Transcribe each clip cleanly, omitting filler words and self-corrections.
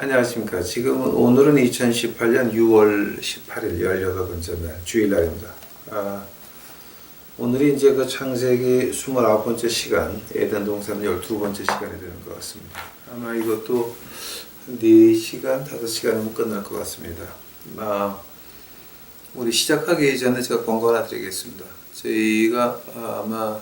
안녕하십니까. 오늘은 2018년 6월 18일 18번째 날 주일날입니다. 오늘이 이제 그 창세기 29번째 시간, 에덴 동산 12번째 시간이 되는 것 같습니다. 아마 이것도 4시간, 5시간이면 끝날 것 같습니다. 우리 시작하기 전에 제가 권고 하나 드리겠습니다. 저희가 아마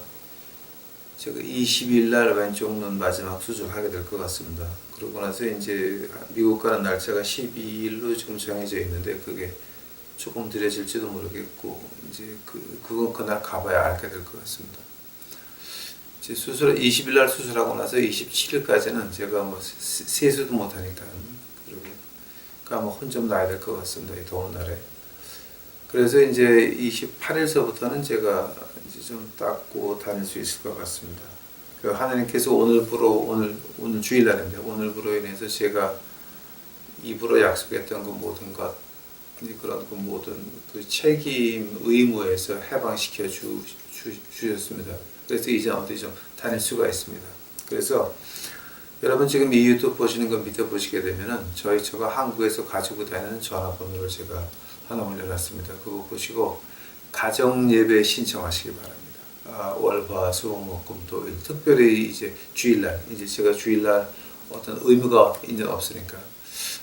제가 20일 날 왼쪽 눈 마지막 수술하게 될 것 같습니다. 그러고 나서 이제 미국 가는 날짜가 12일로 지금 정해져 있는데 그게 조금 느려질지도 모르겠고 이제 그건 그날 가봐야 알게 될 것 같습니다. 이제 20일 날 수술하고 나서 27일까지는 제가 뭐 세수도 못 하니까 그리고 아마 혼 좀 나야 될 것 같습니다. 이 더운 날에. 그래서 이제 28일서부터는 제가 이제 좀 닦고 다닐 수 있을 것 같습니다. 하나님께서 오늘 주일날인데 오늘부로 인해서 제가 입으로 약속했던 그 모든 것, 그런 그 모든 그 책임 의무에서 해방시켜 주셨습니다. 그래서 이제 어디 좀 다닐 수가 있습니다. 그래서 여러분 지금 이 유튜브 보시는 거 밑에 보시게 되면은 제가 한국에서 가지고 다니는 전화번호를 제가 하나 올려놨습니다. 그거 보시고 가정 예배 신청하시기 바랍니다. 월화 수목금토일 특별히 이제 주일날 이제 제가 주일날 어떤 의무가 이제 없으니까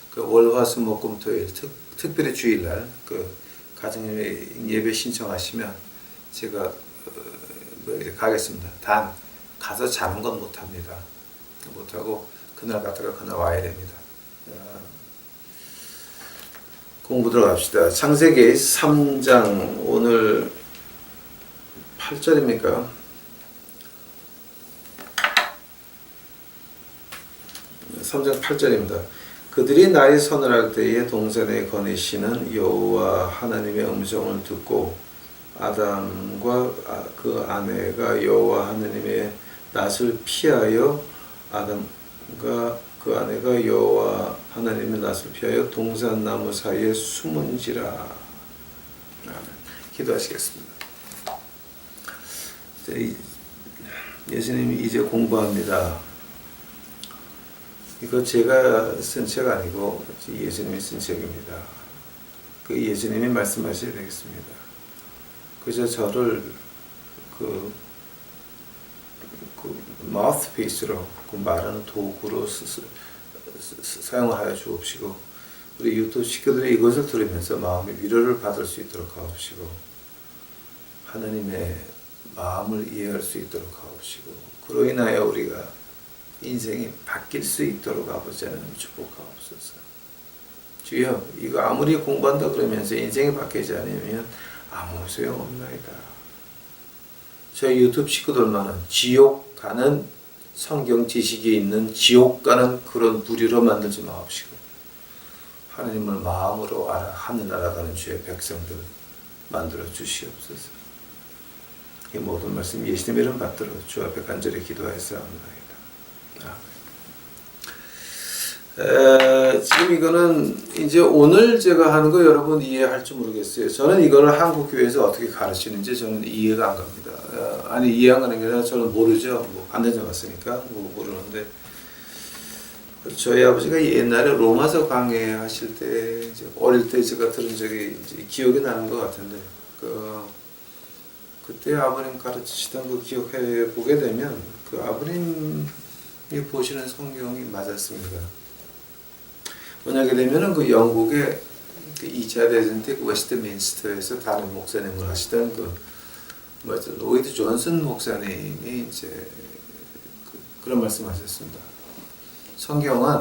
그 월화 수목금토일 특별히 주일날 그 가정 예배 신청하시면 제가 가겠습니다. 단 가서 자는 건 못합니다. 못하고 그날 갔다가 그날 와야 됩니다. 공부 들어갑시다. 창세기 3장 오늘 8절입니까? 3장 8절입니다. 그들이 나의 선을 할 때에 동산에 거니시는 여호와 하나님의 음성을 듣고 아담과 그 아내가 여호와 하나님의 낯을 피하여 아담과 그 아내가 여호와 하나님의 낯을 피하여 동산나무 사이에 숨은지라. 기도하시겠습니다. 예수님이 이제 공부합니다. 이거 제가 쓴 책 아니고 예수님이 쓴 책입니다. 그 예수님이 말씀하셔야 되겠습니다. 그저 저를 그 마우스피스로 그 말하는 도구로 사용하여 주옵시고 우리 유튜브 식구들이 이것을 들으면서 마음의 위로를 받을 수 있도록 하옵시고 하나님의 마음을 이해할 수 있도록 하옵시고 그로 인하여 우리가 인생이 바뀔 수 있도록 아버지 하나님 축복하옵소서. 주여 이거 아무리 공부한다 그러면서 인생이 바뀌지 않으면 아무 소용없나이다. 저희 유튜브 식구들만은 지옥 가는 성경 지식이 있는 지옥 가는 그런 무리로 만들지 마옵시고 하나님을 마음으로 하늘 날아가는 주의 백성들 만들어 주시옵소서. 이 모든 말씀 예수님의 이름 받들어 주 앞에 간절히 기도하였사옵나이다. 지금 이거는 이제 오늘 제가 하는 거 여러분 이해할지 모르겠어요. 저는 이거를 한국 교회에서 어떻게 가르치는지 저는 이해가 안 갑니다. 아니 이해 안 가는 게 아니라 저는 모르죠. 뭐 안 다녀봤으니까 모르는데 저희 아버지가 옛날에 로마서 강해하실 때 이제 어릴 때 제가 들은 적이 이제 기억이 나는 것 같은데 그때 아버님 가르치시던 거 기억해 보게 되면 그 아버님이 보시는 성경이 맞았습니다. 만약에 되면은 그 영국의 그 2차 대전 때 웨스트민스터에서 다른 목사님을 하시던 로이드 존슨 목사님이 이제 그런 말씀하셨습니다. 성경은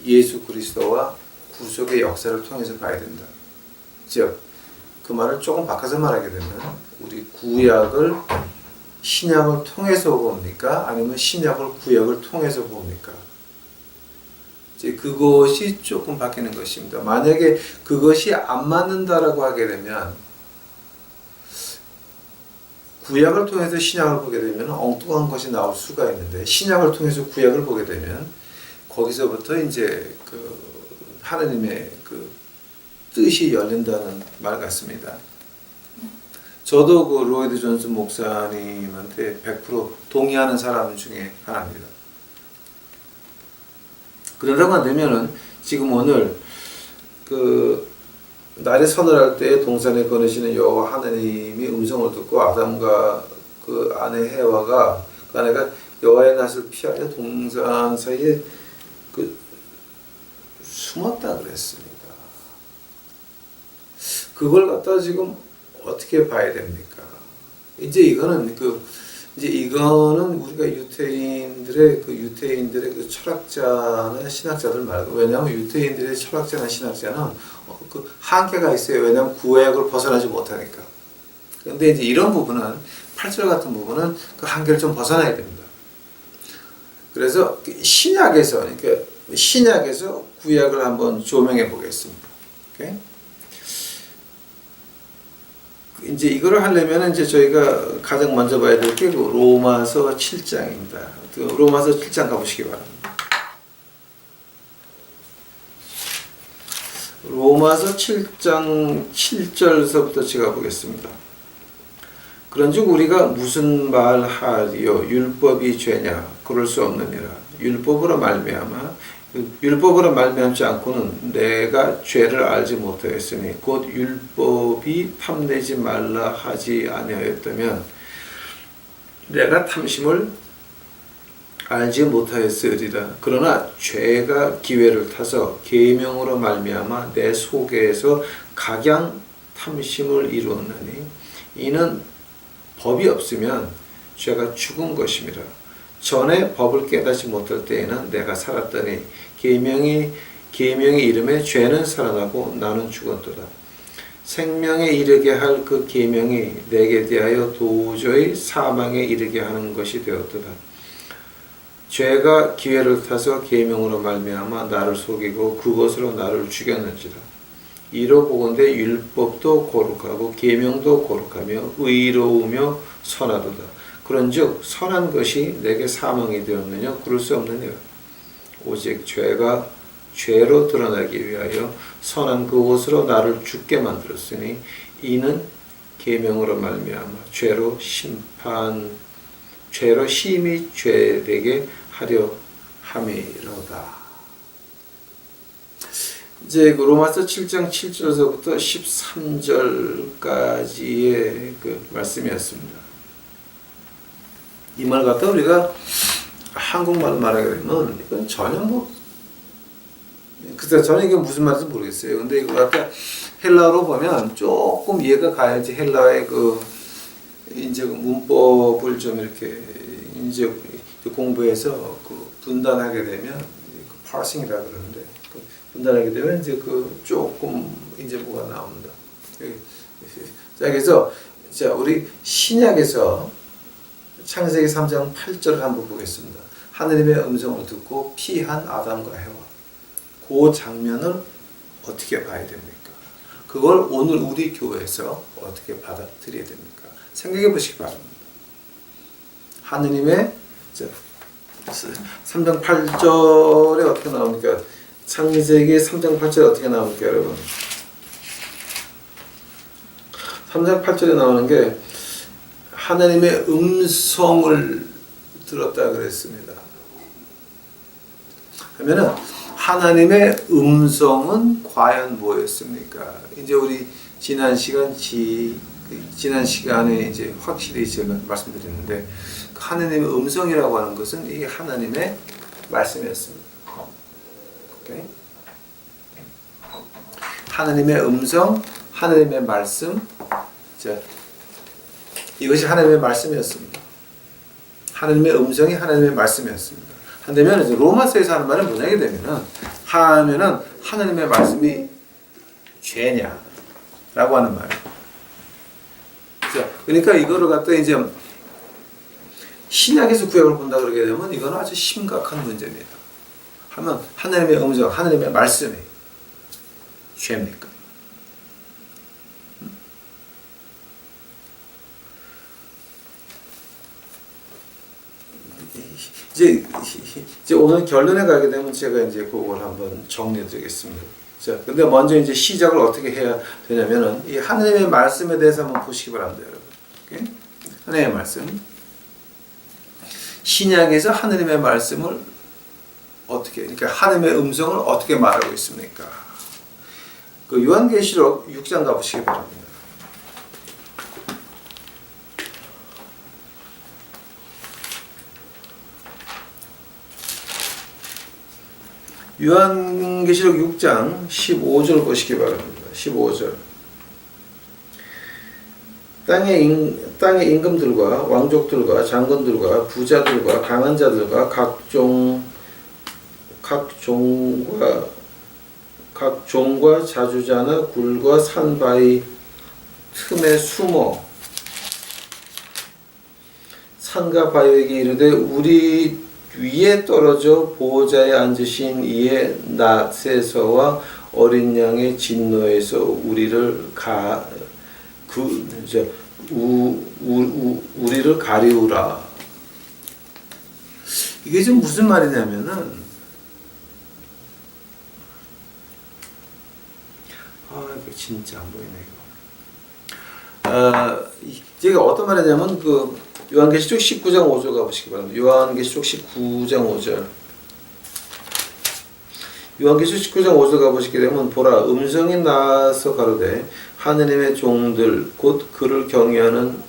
예수 그리스도와 구속의 역사를 통해서 봐야 된다. 즉, 그 말을 조금 바꿔서 말하게 되면 우리 구약을 신약을 통해서 봅니까? 아니면 신약을 구약을 통해서 봅니까? 이제 그것이 조금 바뀌는 것입니다. 만약에 그것이 안 맞는다라고 하게 되면 구약을 통해서 신약을 보게 되면 엉뚱한 것이 나올 수가 있는데 신약을 통해서 구약을 보게 되면 거기서부터 이제 그 하나님의 그 뜻이 열린다는 말 같습니다. 저도 그 로이드 존슨 목사님한테 100% 동의하는 사람 중에 하나입니다. 그러다가 되면은 지금 오늘 그 날이 서늘할 때 동산에 거느시는 여호와 하나님이 음성을 듣고 아담과 그 아내 해와가 그 아내가 여호와의 낯을 피하여 동산 사이에 그 숨었다 그랬습니다. 그걸 갖다 지금 어떻게 봐야 됩니까? 이제 이거는 우리가 유태인들의 그 철학자나 신학자들 말고, 왜냐하면 유태인들의 철학자나 신학자는 그 한계가 있어요. 왜냐하면 구약을 벗어나지 못하니까. 그런데 이제 이런 부분은 8절 같은 부분은 그 한계를 좀 벗어나야 됩니다. 그래서 신약에서 구약을 한번 조명해 보겠습니다. 오케이? 이제 이거를 하려면 이제 저희가 가장 먼저 봐야 될 게 그 로마서 7장입니다. 그 로마서 7장 가보시기 바랍니다. 로마서 7장 7절서부터 제가 보겠습니다. 그런즉 우리가 무슨 말하리요? 율법이 죄냐? 그럴 수 없느니라. 율법으로 말미암지 않고는 내가 죄를 알지 못하였으니 곧 율법이 탐내지 말라 하지 아니하였다면 내가 탐심을 알지 못하였으리라. 그러나 죄가 기회를 타서 계명으로 말미암아 내 속에서 각양 탐심을 이루었나니 이는 법이 없으면 죄가 죽은 것임이라. 전에 법을 깨닫지 못할 때에는 내가 살았더니 계명이 이름에 죄는 살아나고 나는 죽었도다. 생명에 이르게 할 그 계명이 내게 대하여 도저히 사망에 이르게 하는 것이 되었도다. 죄가 기회를 타서 계명으로 말미암아 나를 속이고 그것으로 나를 죽였는지라. 이로 보건대 율법도 거룩하고 계명도 거룩하며 의로우며 선하도다. 그런즉 선한 것이 내게 사망이 되었느냐? 그럴 수 없느니라. 오직 죄가 죄로 드러나기 위하여 선한 그것으로 나를 죽게 만들었으니 이는 계명으로 말미암아 죄로 심히 죄되게 하려 함이로다. 이제 그 로마서 7장 7절서부터 13절까지의 그 말씀이었습니다. 이 말 갖다 우리가 한국말로 말하게 되면 이건 전혀 글쎄 저는 이게 무슨 말인지 모르겠어요. 근데 이거 갖다 헬라어로 보면 조금 이해가 가야지 헬라어의 이제 문법을 좀 이렇게 이제 공부해서 분단하게 되면 파싱이라 그러는데 분단하게 되면 이제 조금 이제 뭐가 나옵니다. 자, 그래서 우리 신약에서 창세기 3장 8절을 한번 보겠습니다. 하느님의 음성을 듣고 피한 아담과 해와. 그 장면을 어떻게 봐야 됩니까? 그걸 오늘 우리 교회에서 어떻게 받아들여야 됩니까? 생각해 보시기 바랍니다. 하느님의 3장 8절에 어떻게 나옵니까? 창세기 3장 8절에 어떻게 나옵니까, 여러분? 3장 8절에 나오는 게 하나님의 음성을 들었다 그랬습니다. 그러면은 하나님의 음성은 과연 뭐였습니까? 이제 우리 지난 시간에 이제 확실히 제가 말씀드렸는데 하나님의 음성이라고 하는 것은 이 하나님의 말씀이었습니다. 오케이? 하나님의 음성, 하나님의 말씀, 이것이 하나님의 말씀이었습니다. 하나님의 음성이 하나님의 말씀이었습니다. 한다면 이제 로마서에서 하는 말은 뭐냐게 되면은 하나님의 말씀이 죄냐라고 하는 말이에요. 그러니까 이거를 갖다 이제 신약에서 구약을 본다 그러게 되면 이거는 아주 심각한 문제입니다. 하면 하나님의 음성, 하나님의 말씀이 죄입니까? 이제 오늘 결론에 가게 되면 제가 이제 그걸 한번 정리해 드리겠습니다. 자, 근데 먼저 이제 시작을 어떻게 해야 되냐면은 이 하나님의 말씀에 대해서 한번 보시기 바랍니다, 여러분. 오케이? 하나님의 말씀. 신약에서 하나님의 말씀을 어떻게, 그러니까 하나님의 음성을 어떻게 말하고 있습니까? 그 요한계시록 6장 가보시기 바랍니다. 요한계시록 6장 15절 보시기 바랍니다. 15절. 땅의 임금들과 왕족들과 장군들과 부자들과 강한 자들과 각 종과 자주자나 굴과 산바위 틈에 숨어 산과 바위에게 이르되 우리 위에 떨어져 보호자에 앉으신 이의 낫에서와 어린 양의 진노에서 우리를 우리를 가리우라. 이게 지금 무슨 말이냐면은, 이거 진짜 안 보이네 이거. 제가 어떤 말이냐면 요한계시록 19장 5절 가보시기 바랍니다. 요한계시록 19장 5절. 요한계시록 19장 5절 가보시게 되면 보라 음성이 나서 가로되 하느님의 종들 곧 그를 경외하는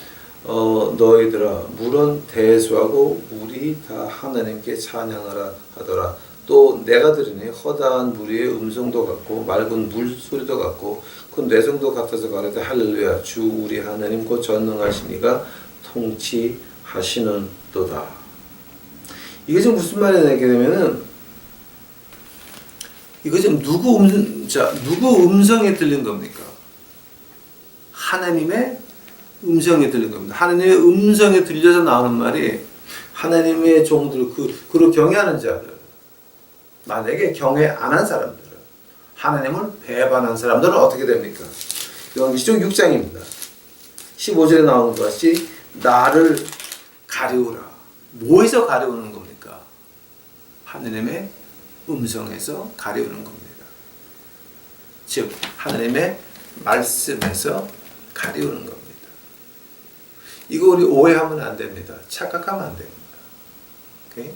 너희들아 물은 대수하고 물이 다 하나님께 찬양하라 하더라. 또 내가 들으니 허다한 무리의 음성도 같고 맑은 물소리도 같고 그 뇌성도 같아서 가로되 할렐루야 주 우리 하나님 곧 전능하시니가 통치하시는 도다. 이게 지금 무슨 말이냐 되면은 이거 지금 누구 음성에 들린 겁니까? 하나님의 음성에 들린 겁니다. 하나님의 음성에 들려서 나오는 말이 하나님의 종들 그를 경외하는 자들, 만약에 경외 안 한 사람들은 하나님을 배반한 사람들은 어떻게 됩니까? 요한계시록 6장입니다. 15절에 나오는 것 같이 나를 가리우라. 뭐에서 가리우는 겁니까? 하나님의 음성에서 가리우는 겁니다. 즉 하나님의 말씀에서 가리우는 겁니다. 이거 우리 오해하면 안 됩니다. 착각하면 안 됩니다. 오케이?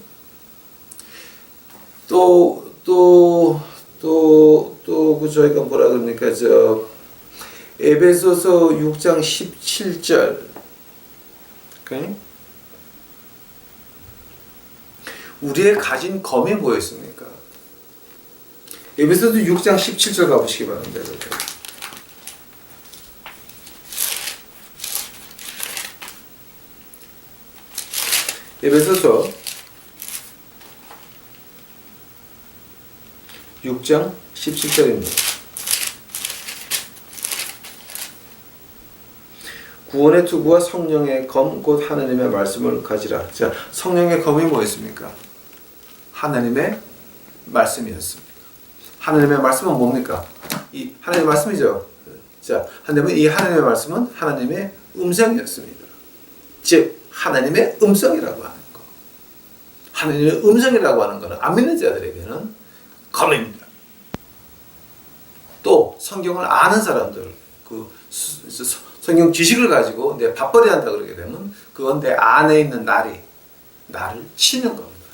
저희가 뭐라 그럽니까? 에베소서 6장 17절. 오케이? 우리의 가진 검이 뭐였습니까? 에베소서 6장 17절 가보시기 바랍니다. 에베소서 6장 17절입니다. 구원의 투구와 성령의 검 곧 하나님의 말씀을 가지라. 자, 성령의 검이 뭐였습니까? 하나님의 말씀이었습니다. 하나님의 말씀은 뭡니까? 이 하나님의 말씀이죠. 자, 이 하나님의 말씀은 하나님의 음성이었습니다. 즉 하나님의 음성이라고 하는 거. 하나님의 음성이라고 하는 것은 안 믿는 자들에게는 검입니다. 또 성경을 아는 사람들, 성경 지식을 가지고 내 밥벌이 한다 그러게 되면 그건 내 안에 있는 나를 치는 겁니다.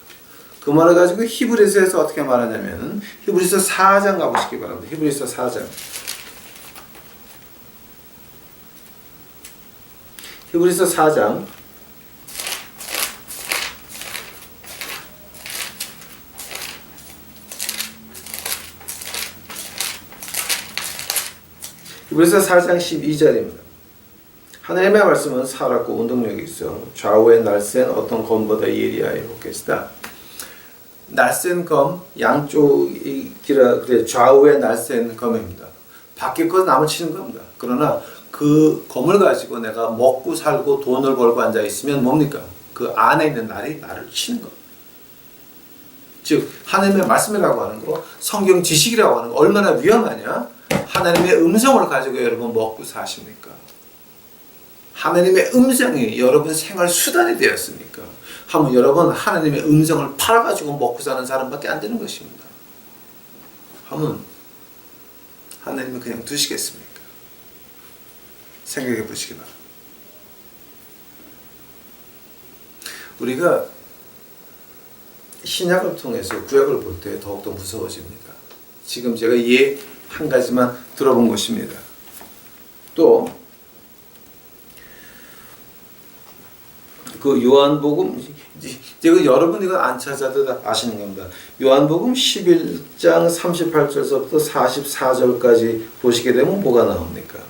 그 말을 가지고 히브리서에서 어떻게 말하냐면 히브리서 4장 가보시기 바랍니다. 히브리서 4장. 히브리서 4장 4장 12절입니다. 하나님의 말씀은 살았고 운동력이 있어 좌우에 날쌘 어떤 검보다 예리하여 계시다. 날쌘 검 양쪽이라 그래 좌우에 날쌘 검입니다. 밖에 거 남을 치는 겁니다. 그러나 그 검을 가지고 내가 먹고 살고 돈을 벌고 앉아 있으면 뭡니까? 그 안에 있는 날이 나를 치는 겁니다. 즉 하나님의 말씀이라고 하는 거, 성경 지식이라고 하는 거 얼마나 위험하냐? 하나님의 음성을 가지고 여러분 먹고 사십니까? 하나님의 음성이 여러분 생활 수단이 되었습니까? 하면 여러분 하나님의 음성을 팔아가지고 먹고 사는 사람밖에 안 되는 것입니다. 하면 하나님은 그냥 두시겠습니까? 생각해 보시기 바랍니다. 우리가 신약을 통해서 구약을 볼 때 더욱더 무서워집니다. 지금 제가 예 한 가지만 들어본 것입니다. 또 그 요한복음, 제가 여러분 이거 안 찾아도 아시는 겁니다. 요한복음 11장 38절서부터 44절까지 보시게 되면 뭐가 나옵니까?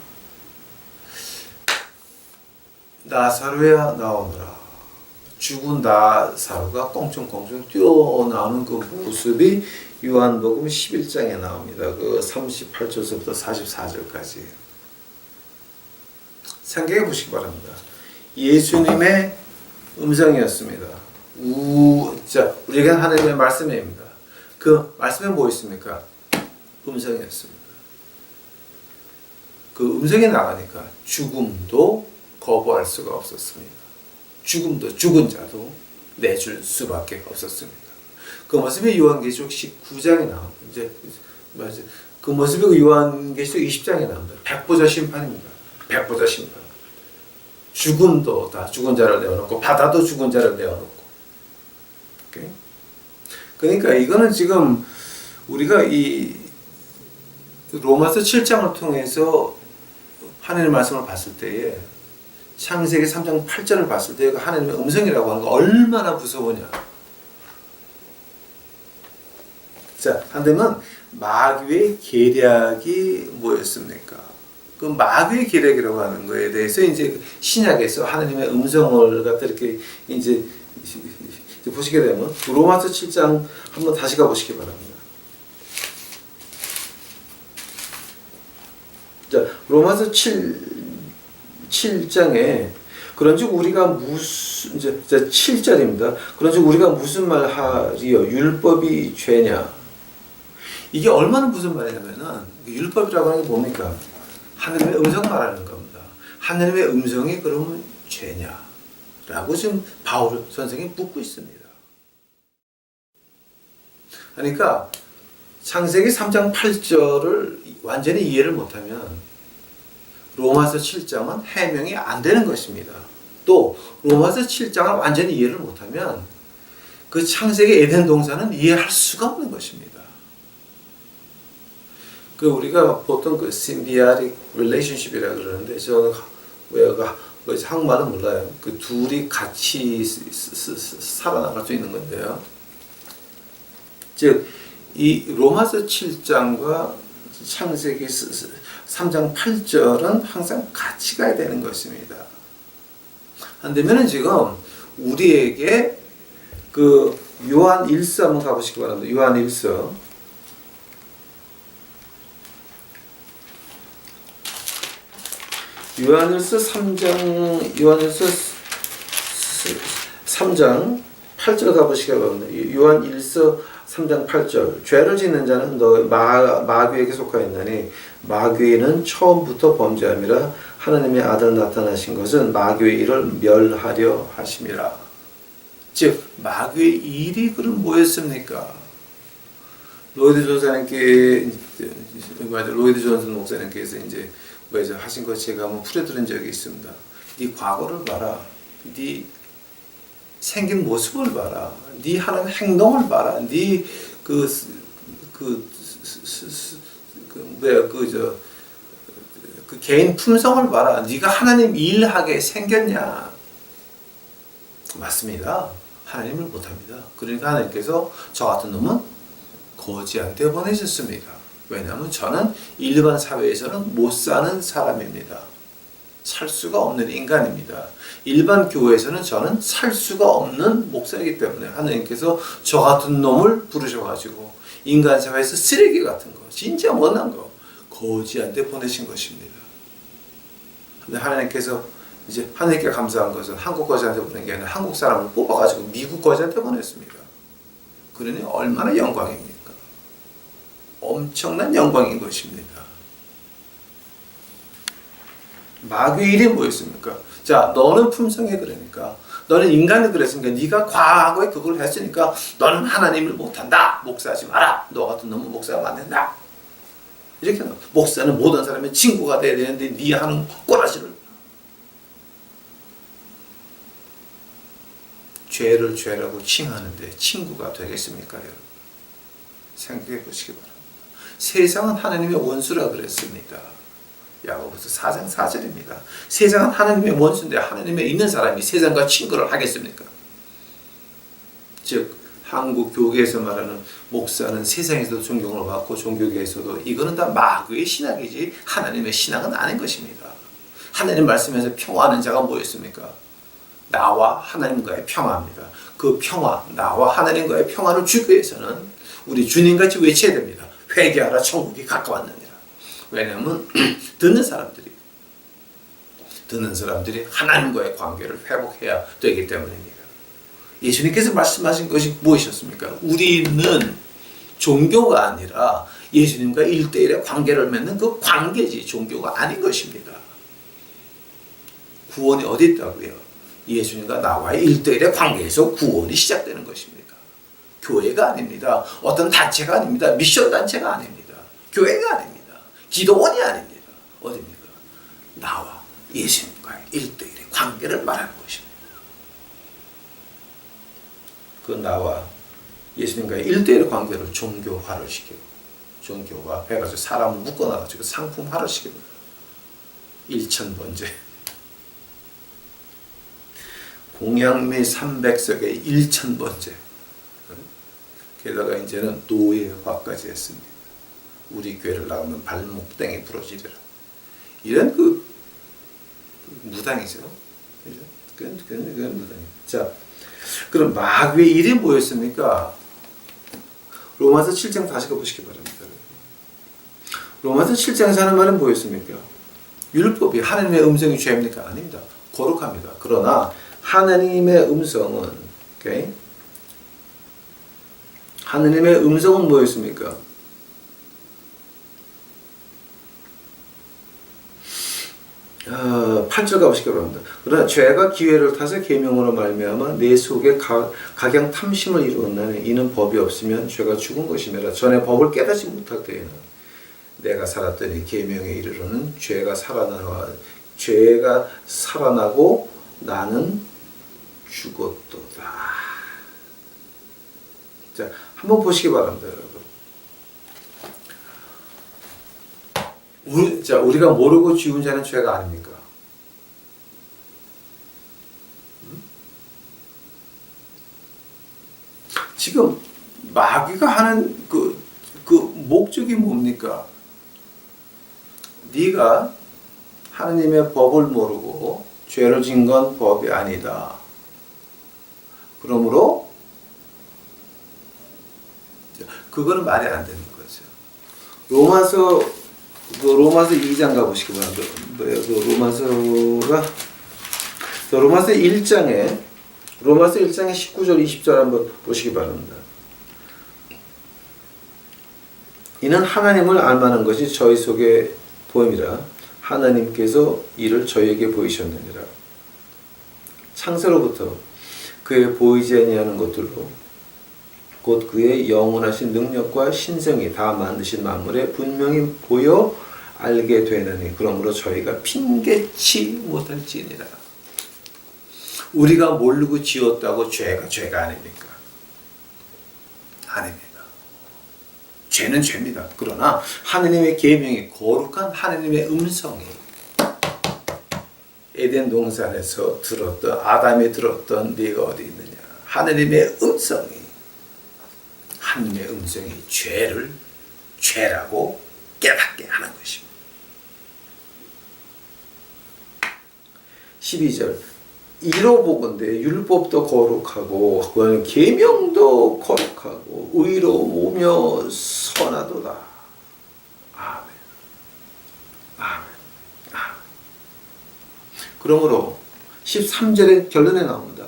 나사로야 나오너라. 죽은 나사로가 껑충껑충 뛰어나오는 그 모습이 요한복음 11장에 나옵니다. 그 38절서부터 44절까지. 생각해 보시기 바랍니다. 예수님의 음성이었습니다. 자, 우리가 하나님의 말씀입니다. 그 말씀에 뭐 있습니까? 음성이었습니다. 그 음성이 나가니까 죽음도 거부할 수가 없었습니다. 죽음도 죽은 자도 내줄 수밖에 없었습니다. 그 모습이 요한계시록 19장에 나옵니다. 이제 맞아. 그 모습이 요한계시록 20장에 나옵니다. 백보자 심판입니다. 백보자 심판. 죽음도 다 죽은 자를 내어놓고 바다도 죽은 자를 내어놓고. 오케이? 그러니까 이거는 지금 우리가 이 로마서 7장을 통해서 하나님의 말씀을 봤을 때에 창세기 3장 8절을 봤을 때 하나님의 음성이라고 하는 거 얼마나 무서우냐. 자, 한다면 마귀의 계략이 뭐였습니까? 그 마귀의 계략이라고 하는 거에 대해서 이제 신약에서 하나님의 음성을 갖다 이렇게 이제 보시게 되면 로마서 7장 한번 다시 가보시기 바랍니다. 자, 로마서 7장에 그런즉 우리가 무슨 이제 7절입니다. 그런즉 우리가 무슨 말 하리요? 율법이 죄냐? 이게 얼마나 무슨 말이냐면은 율법이라고 하는 게 뭡니까? 하나님의 음성 말하는 겁니다. 하나님의 음성이 그러면 죄냐? 라고 지금 바울 선생이 묻고 있습니다. 그러니까 창세기 3장 8절을 완전히 이해를 못하면 로마서 7장은 해명이 안 되는 것입니다. 또 로마서 7장을 완전히 이해를 못하면 그 창세기 에덴 동산은 이해할 수가 없는 것입니다. 그 우리가 보통 그 symbiotic relationship이라 그러는데 저는 한국말은 몰라요. 그 둘이 같이 살아나갈 수 있는 건데요. 즉 이 로마서 7장과 창세기 3장 8절은 항상 같이 가야 되는 것입니다. 한다면은 지금 우리에게 그 요한 1서 한번 가보시기 바랍니다. 요한 1서. 요한일서 3장 8절 가보시기 바랍니다. 요한일서 3장 8절. 죄를 짓는 자는 너 마귀에게 속하였나니 마귀는 처음부터 범죄함이라 하나님의 아들 나타나신 것은 마귀의 일을 멸하려 하심이라. 즉 마귀의 일이 그럼 뭐였습니까? 로이드 존슨 목사님께서 이제 하신 것 제가 한번 풀어드린 적이 있습니다. 네 과거를 봐라. 네 생긴 모습을 봐라. 네 하는 행동을 봐라. 네 그 개인 품성을 봐라. 네가 하나님 일하게 생겼냐? 맞습니다. 하나님을 못합니다. 그러니까 하나님께서 저 같은 놈은 거지한테 보내셨습니다. 왜냐하면 저는 일반 사회에서는 못 사는 사람입니다. 살 수가 없는 인간입니다. 일반 교회에서는 저는 살 수가 없는 목사이기 때문에 하나님께서 저 같은 놈을 부르셔가지고 인간 사회에서 쓰레기 같은 거, 진짜 못난 거 거지한테 보내신 것입니다. 근데 하나님께서 이제 하나님께 감사한 것은 한국 거지한테 보낸 게 아니라 한국 사람을 뽑아가지고 미국 거지한테 보냈습니다. 그러니 얼마나 영광입니까? 엄청난 영광인 것입니다. 마귀의 일이 뭐였습니까? 자, 너는 품성에 그러니까 너는 인간이 그랬으니까 네가 과거에 그걸 했으니까 너는 하나님을 못한다. 목사하지 마라. 너 같은 놈은 목사가 안 된다. 이렇게 목사는 모든 사람의 친구가 돼야 되는데 네 하는 꼬라지를 죄를 죄라고 칭하는데 친구가 되겠습니까, 여러분? 생각해 보시기 바랍니다. 세상은 하나님의 원수라 그랬습니다. 야고보서 4장 4절입니다. 세상은 하나님의 원수인데 하나님에 있는 사람이 세상과 친구를 하겠습니까? 즉 한국 교계에서 말하는 목사는 세상에서도 존경을 받고 종교계에서도 이거는 다 마귀의 신학이지 하나님의 신학은 아닌 것입니다. 하나님 말씀에서 평화하는 자가 뭐였습니까? 나와 하나님과의 평화입니다. 그 평화, 나와 하나님과의 평화를 주기 위해서는 우리 주님같이 외쳐야 됩니다. 회개하라, 천국이 가까웠느니라. 왜냐하면 듣는 사람들이 하나님과의 관계를 회복해야 되기 때문입니다. 예수님께서 말씀하신 것이 무엇이었습니까? 우리는 종교가 아니라 예수님과 1대1의 관계를 맺는 그 관계지 종교가 아닌 것입니다. 구원이 어디 있다고요? 예수님과 나와의 1대1의 관계에서 구원이 시작되는 것입니다. 교회가 아닙니다. 어떤 단체가 아닙니다. 미션 단체가 아닙니다. 교회가 아닙니다. 기도원이 아닙니다. 어디입니까? 나와 예수님과의 1대1의 관계를 말하는 것입니다. 그 나와 예수님과의 1대1의 관계를 종교화를 시키고 종교화 해가지고 사람을 묶어놔가지고 상품화를 시킵니다. 일천번제 공양미 300석의 일천번제 게다가 이제는 노예화까지 했습니다. 우리 교회를 나오면 발목땡이 부러지리라. 이런 그 무당이죠. 그죠? 그건 무당이에요. 자, 그럼 마귀의 일이 뭐였습니까? 로마서 7장 다시 가보시기 바랍니다. 로마서 7장에서 하는 말은 뭐였습니까? 율법이 하나님의 음성이 죄입니까? 아닙니다. 거룩합니다. 그러나 하나님의 음성은 오케이? 하나님의 음성은 뭐였습니까? 8절 가보시기 바랍니다. 그러나 죄가 기회를 타서 계명으로 말미암아 내 속에 각양 탐심을 이루었나니 이는 법이 없으면 죄가 죽은 것이니라. 전에 법을 깨닫지 못할 때에는 내가 살았더니 계명에 이르러는 죄가 살아나고 나는 죽었도다. 자, 한번 보시기 바랍니다, 여러분. 우리가 모르고 지은 자는 죄가 아닙니까? 지금 마귀가 하는 그 목적이 뭡니까? 네가 하나님의 법을 모르고 죄를 지은 건 법이 아니다. 그러므로 그거는 말이 안 되는 거죠. 로마서 2장 가보시기 바랍니다. 로마서 1장에 19절 20절 한번 보시기 바랍니다. 이는 하나님을 알만한 것이 저희 속에 보임이라 하나님께서 이를 저희에게 보이셨느니라. 창세로부터 그의 보이지 아니하는 것들로 곧 그의 영원하신 능력과 신성이 다 만드신 만물에 분명히 보여 알게 되느니 그러므로 저희가 핑계치 못할지니라. 우리가 모르고 지었다고 죄가 아닙니까? 아닙니다. 죄는 죄입니다. 그러나 하나님의 계명이 거룩한 하나님의 음성이 에덴 동산에서 들었던 아담이 들었던 네가 어디 있느냐. 하나님의 음성이 죄라고 깨닫게 하는 것입니다. 12절 이로 보건대 율법도 거룩하고 그는 계명도 거룩하고 의로우며 선하도다. 아멘. 아멘. 아멘. 그러므로 13절의 결론에 나옵니다.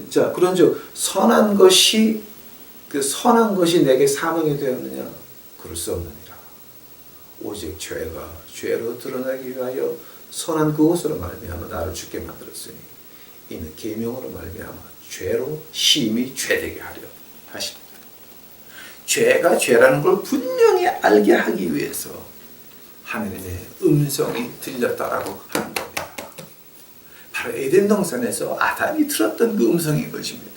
자, 그런즉 선한 것이 내게 사명이 되었느냐? 그럴 수 없느니라. 오직 죄가 죄로 드러나기 위하여 선한 그것으로 말미암아 나를 죽게 만들었으니 이는 계명으로 말미암아 죄로 심히 죄되게 하려 하십니다. 죄가 죄라는 걸 분명히 알게 하기 위해서 하나님의 음성이 들렸다라고 하는 겁니다. 바로 에덴 동산에서 아담이 들었던 그 음성인 것입니다.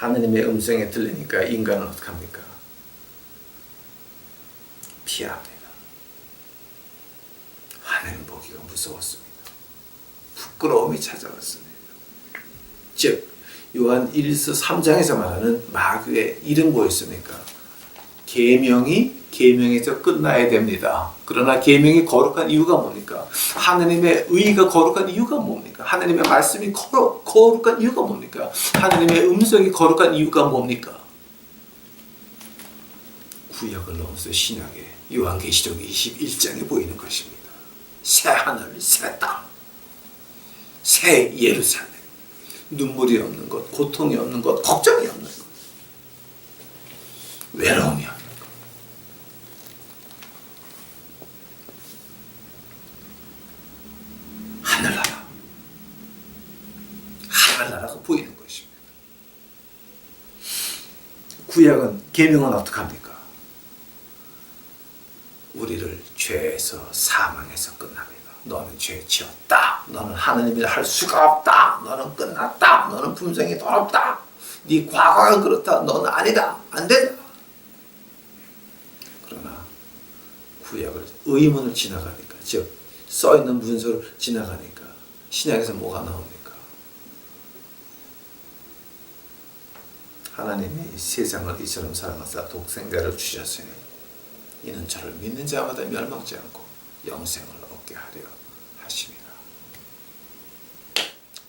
하느님의 음성에 들리니까 인간은 어떡합니까? 피합니다. 하나님 보기가 무서웠습니다. 부끄러움이 찾아왔습니다. 즉 요한 1서 3장에서 말하는 마귀의 일은 뭐였습니까? 계명에서 끝나야 됩니다. 그러나 계명이 거룩한 이유가 뭡니까? 하나님의 의가 거룩한 이유가 뭡니까? 하나님의 말씀이 거룩한 이유가 뭡니까? 하나님의 음성이 거룩한 이유가 뭡니까? 구약을 넘어서 신약에 요한계시록 21장에 보이는 것입니다. 새 하늘, 새 땅, 새 예루살렘, 눈물이 없는 것, 고통이 없는 것, 걱정이 없는 것, 외로움이 없는 것. 하늘나라, 하늘나라가 보이는 것입니다. 구약은 계명은 어떡합니까? 우리를 죄에서 사망에서 끝납니다. 너는 죄 지었다. 너는 하느님이 할 수가 없다. 너는 끝났다. 너는 품성이 더럽다. 네 과거가 그렇다. 너는 아니다. 안 된다. 그러나 구약을 의문을 지나가니까, 즉 써있는 문서를 지나가니까 신약에서 뭐가 나옵니까? 하나님이 세상을 이처럼 사랑하사 독생자를 주셨으니 이는 저를 믿는 자마다 멸망치 않고 영생을 얻게 하려 하심이라.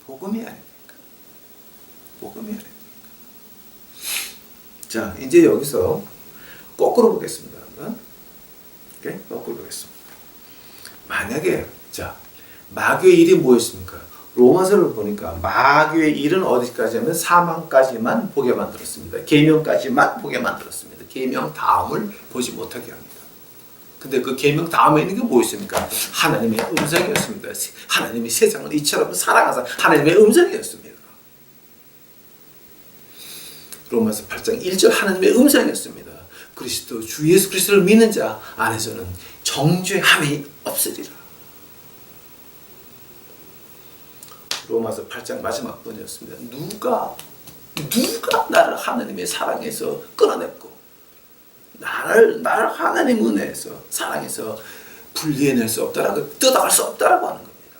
복음이 아닙니까? 복음이 아닙니까? 자, 이제 여기서 거꾸로 보겠습니다. 오케이? 거꾸로 보겠습니다. 만약에 자, 마귀의 일이 뭐였습니까? 로마서를 보니까 마귀의 일은 어디까지 하면 사망까지만 보게 만들었습니다. 계명까지만 보게 만들었습니다. 계명 다음을 보지 못하게 합니다. 근데 그 계명 다음에 있는 게 뭐였습니까? 하나님의 음성이었습니다. 하나님이 세상을 이처럼 사랑하사 하나님의 음성이었습니다. 로마서 8장 1절 하나님의 음성이었습니다. 그리스도 주 예수 그리스도를 믿는 자 안에서는 정죄함이 없으리라. 로마서 8장 마지막 번이었습니다. 누가 나를 하나님의 사랑에서 끌어냈고 나를 하나님 은혜에서 사랑해서 분리해낼 수 없다라고, 뜯어갈 수 없다라고 하는 겁니다.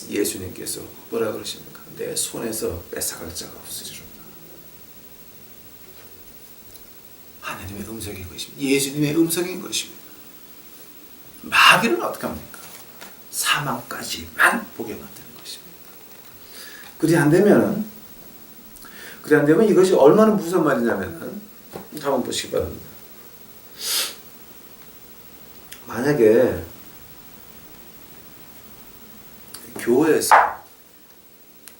예수님께서 뭐라 그러십니까? 내 손에서 뺏어갈 자가 없으리로다. 하나님의 음성인 것입니다. 예수님의 음성인 것입니다. 마귀는 어떻게 합니까? 사망까지만 보게 만드는 것입니다. 그리 안 되면 이것이 얼마나 무서운 말이냐면, 한번 보시기 바랍니다. 만약에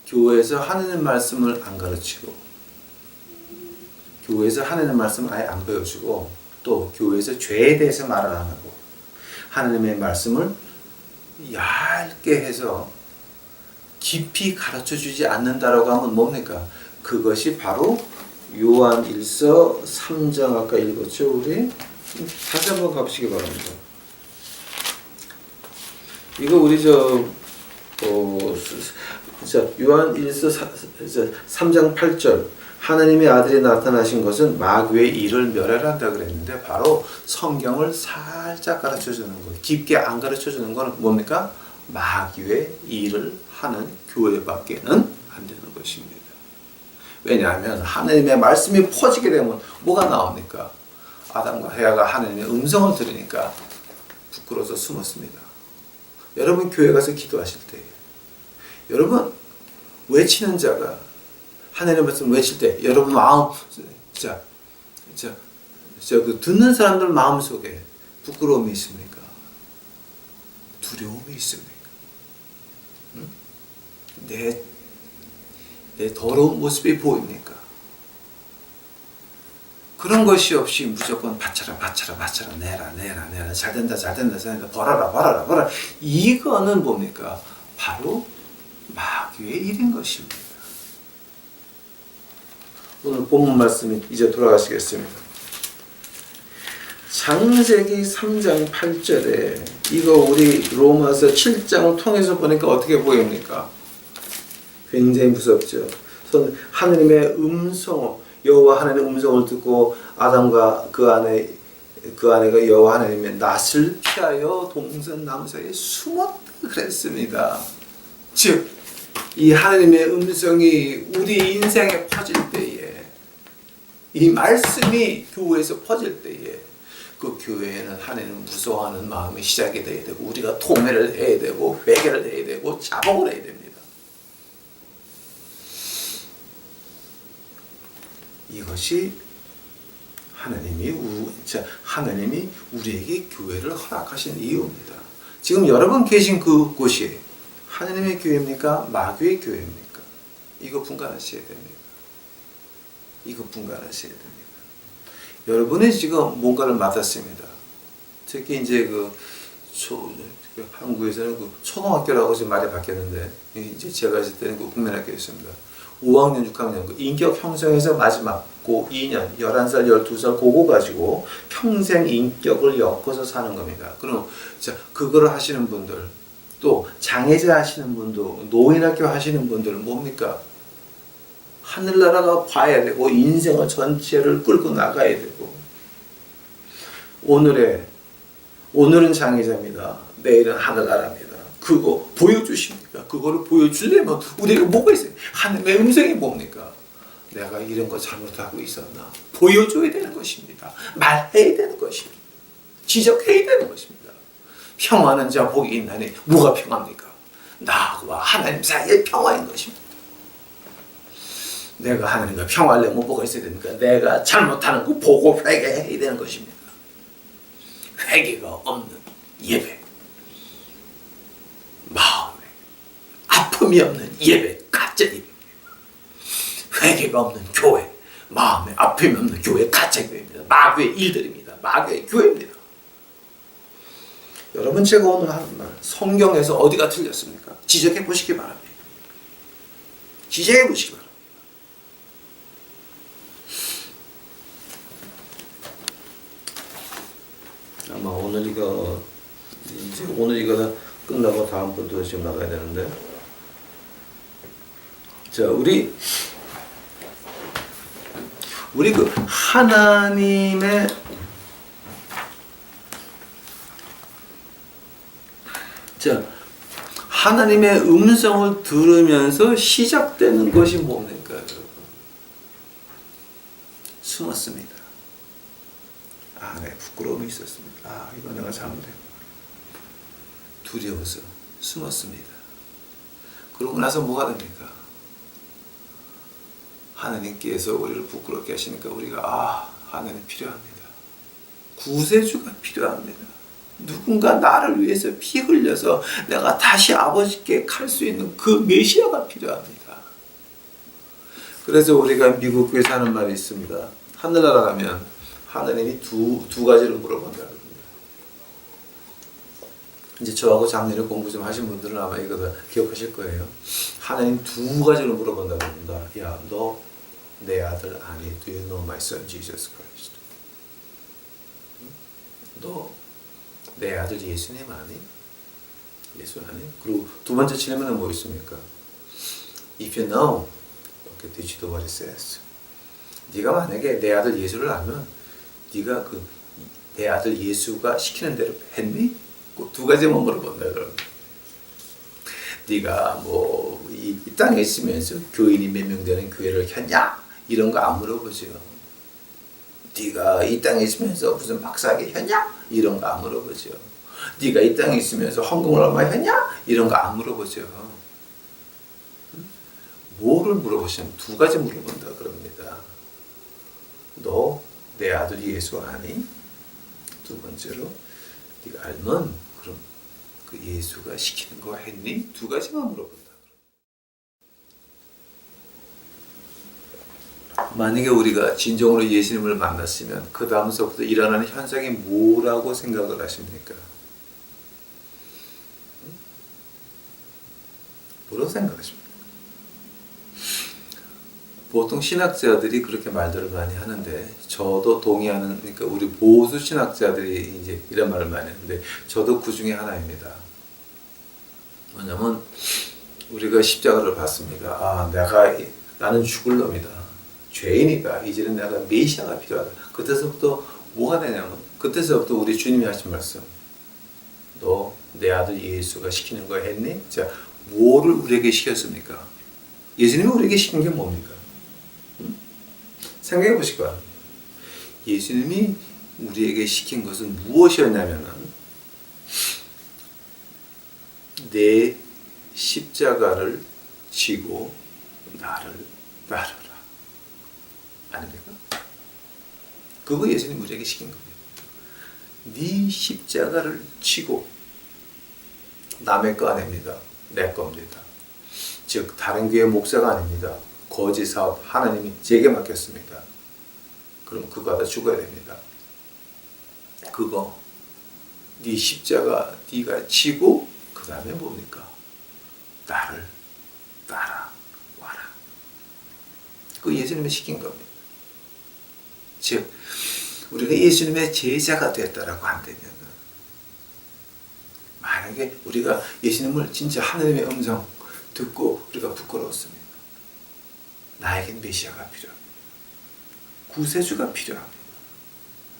교회에서 하나님 말씀을 안 가르치고, 교회에서 하나님 말씀을 아예 안 배워주고, 또 교회에서 죄에 대해서 말을 안 하고, 하나님의 말씀을 얇게 해서 깊이 가르쳐주지 않는다라고 하면 뭡니까? 그것이 바로 요한 1서 3장 아까 읽었죠, 우리? 다시 한번 가보시기 바랍니다. 이거 우리 요한 1서 3장 8절 하나님의 아들이 나타나신 것은 마귀의 일을 멸하란다 그랬는데, 바로 성경을 살짝 가르쳐주는 것, 깊게 안 가르쳐주는 건 뭡니까? 마귀의 일을 하는 교회밖에는 안 되는 것입니다. 왜냐하면 하나님의 말씀이 퍼지게 되면 뭐가 나옵니까? 아담과 헤아가 하나님의 음성을 들으니까 부끄러워서 숨었습니다. 여러분 교회 가서 기도하실 때, 여러분 외치는 자가 하나님의 말씀을 외칠 때 여러분 마음, 그 듣는 사람들 마음 속에 부끄러움이 있습니까? 두려움이 있습니까? 응? 내 더러운 모습이 보입니까? 그런 것이 없이 무조건 바쳐라 내라 잘된다 벌어라 이거는 뭡니까? 바로 마귀의 일인 것입니다. 오늘 본문 말씀이 이제 돌아가시겠습니다. 창세기 3장 8절에 이거 우리 로마서 7장을 통해서 보니까 어떻게 보입니까? 굉장히 무섭죠. 하느님의 음성, 여호와 하나님의 음성을 듣고 아담과 그 아내가 여호와 하나님의 낯을 피하여 동산 나무 사이에 숨었다 그랬습니다. 즉, 이 하나님의 음성이 우리 인생에 퍼질 때에, 이 말씀이 교회에서 퍼질 때에 그 교회에는 하나님을 무서워하는 마음이 시작이 돼야 되고, 우리가 통회를 해야 되고, 회개를 해야 되고, 자복을 해야 됩니다. 이것이 하나님이 우리에게 교회를 허락하신 이유입니다. 지금 여러분 계신 그곳이 하나님의 교회입니까? 마귀의 교회입니까? 이거 분간하셔야 됩니다. 이거 분간하셔야 됩니다. 여러분이 지금 뭔가를 맡았습니다. 특히 이제 한국에서는 초등학교라고 지금 말이 바뀌었는데, 이제 제가 있을 때는 국민학교였습니다. 5학년, 6학년 인격 형성에서 마지막 2년, 11살, 12살 그거 가지고 평생 인격을 엮어서 사는 겁니다. 그럼 그거를 하시는 분들, 또 장애자 하시는 분들, 노인학교 하시는 분들은 뭡니까? 하늘나라가 봐야 되고 인생을 전체를 끌고 나가야 되고, 오늘은 장애자입니다. 내일은 하늘나라입니다. 그거 보여주십니까? 그거를 보여주려면 우리가 뭐가 있어요? 하나님의 음성이 뭡니까? 내가 이런 거 잘못하고 있었나? 보여줘야 되는 것입니다. 말해야 되는 것입니다. 지적해야 되는 것입니다. 평화는 자 복이 있나니 뭐가 평화입니까? 나와 하나님 사이의 평화인 것입니다. 내가 하나님과 평화하려면 뭐가 있어야 됩니까? 내가 잘못하는 거 보고 회개해야 되는 것입니다. 회개가 없는 예배, 마음에 아픔이 없는 예배, 가짜 예배. 회개가 없는 교회, 마음에 아픔이 없는 교회, 가짜 교회입니다. 마귀의 일들입니다. 마귀의 교회입니다. 여러분, 제가 오늘 하는 말, 성경에서 어디가 틀렸습니까? 지적해 보시기 바랍니다. 지적해 보시기 바랍니다. 아마 오늘 이거 끝나고 다음 번도 지금 나가야 되는데, 자, 우리 그 하나님의 음성을 들으면서 시작되는 것이 뭡니까, 여러분? 숨었습니다. 네, 부끄러움이 있었습니다. 이거 내가 잘못했구나. 두려워서 숨었습니다. 그러고 나서 뭐가 됩니까? 하나님께서 우리를 부끄럽게 하시니까 우리가 하나님 필요합니다. 구세주가 필요합니다. 누군가 나를 위해서 피 흘려서 내가 다시 아버지께 갈 수 있는 그 메시아가 필요합니다. 그래서 우리가 미국 교회에서 하는 말이 있습니다. 하늘나라 가면 하나님이 두 가지를 물어본다 그럽니다. 이제 저하고 작년에 공부 좀 하신 분들은 아마 이거 다 기억하실 거예요. 하나님 두 가지를 물어본다 그럽니다. 야, 너 내 아들 아니? Do you know my son Jesus Christ? 너 내 아들 예수님 아니? 예수 아니? 그리고 두 번째 질문은 뭐 있습니까? If you know, okay, did you do what it says? 네가 만약에 내 아들 예수를 알면 네가 내 아들 예수가 시키는 대로 했니? 그 두 가지만 물어본다 그러면. 네가 이 땅에 있으면서 교인이 몇 명 되는 교회를 켰냐? 이런 거 안 물어보죠. 네가 이 땅에 있으면서 무슨 박사학위 했냐? 이런 거 안 물어보죠. 네가 이 땅에 있으면서 헌금을 얼마 했냐? 이런 거 안 물어보죠. 뭐를 물어보시면 두 가지 물어본다 그럽니다. 너 내 아들 예수 아니? 두 번째로 네가 알면 그럼 그 예수가 시키는 거 했니? 두 가지만 물어본다. 만약에 우리가 진정으로 예수님을 만났으면 그 다음서부터 일어나는 현상이 뭐라고 생각을 하십니까? 뭐라고 생각하십니까? 보통 신학자들이 그렇게 말들을 많이 하는데, 저도 동의하는, 그러니까 우리 보수 신학자들이 이제 이런 말을 많이 하는데, 저도 그 중에 하나입니다. 뭐냐면, 우리가 십자가를 봤습니다. 아, 나는 죽을 놈이다. 죄인이다. 이제는 내가 메시아가 필요하다. 그때서부터 뭐가 되냐면, 그때서부터 우리 주님이 하신 말씀. 너 내 아들 예수가 시키는 거 했니? 자, 뭐를 우리에게 시켰습니까? 예수님이 우리에게 시킨 게 뭡니까? 생각해 보시기 바랍니다. 예수님이 우리에게 시킨 것은 무엇이었냐면은 내 십자가를 지고 나를 따르라. 아닙니까? 그거 예수님 우리에게 시킨 겁니다. 네 십자가를 지고 남의 거 아닙니다. 내 겁니다. 즉 다른 교회 목사가 아닙니다. 거짓 사업 하나님이 제게 맡겼습니다. 그럼 그거 하다 죽어야 됩니다. 그거 네 십자가 네가 지고 그 다음에 뭡니까? 나를 따라와라. 그 예수님이 시킨 겁니다. 즉 우리가 예수님의 제자가 됐다라고 한다면 만약에 우리가 예수님을 진짜 하나님의 음성 듣고 우리가 부끄러웠습니다. 나에겐 메시아가 필요합니다. 구세주가 필요합니다.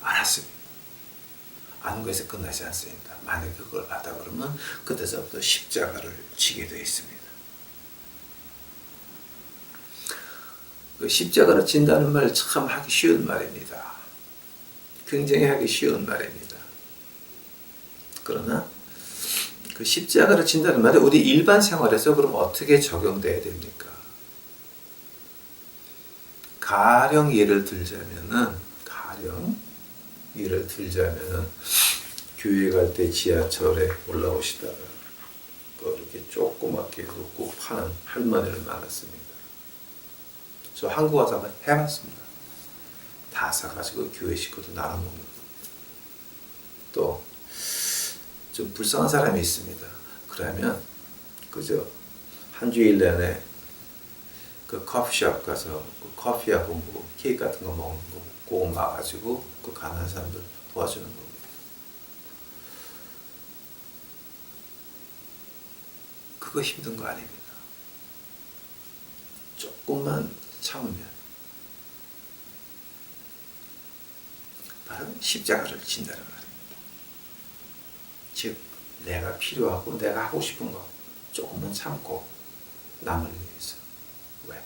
알았습니다. 아는 것에서 끝나지 않습니다. 만약에 그걸 받아 그러면 그때서부터 십자가를 지게 되어 있습니다. 그 십자가를 진다는 말 참 하기 쉬운 말입니다. 굉장히 하기 쉬운 말입니다. 그러나 그 십자가를 진다는 말이 우리 일반 생활에서 그럼 어떻게 적용돼야 됩니까? 가령 예를 들자면은 교회 갈 때 지하철에 올라오시다가 이렇게 조그맣게 놓고 파는 할머니를 만났습니다. 저 한국 와서 한번 해봤습니다. 다 사가지고 교회 식구도 나눠 먹는 거. 또 좀 불쌍한 사람이 있습니다. 그러면 그저 한 주일 내내 그 커피숍 가서 그 커피하고 뭐 케이크 같은 거 먹는 거 꼭 막아가지고 그 가난한 사람들 도와주는 겁니다. 그거 힘든 거 아닙니다. 조금만 참으면 바로 십자가를 진다는 말입니다. 즉 내가 필요하고 내가 하고 싶은 거 조금만 참고 남을 위해서. 왜?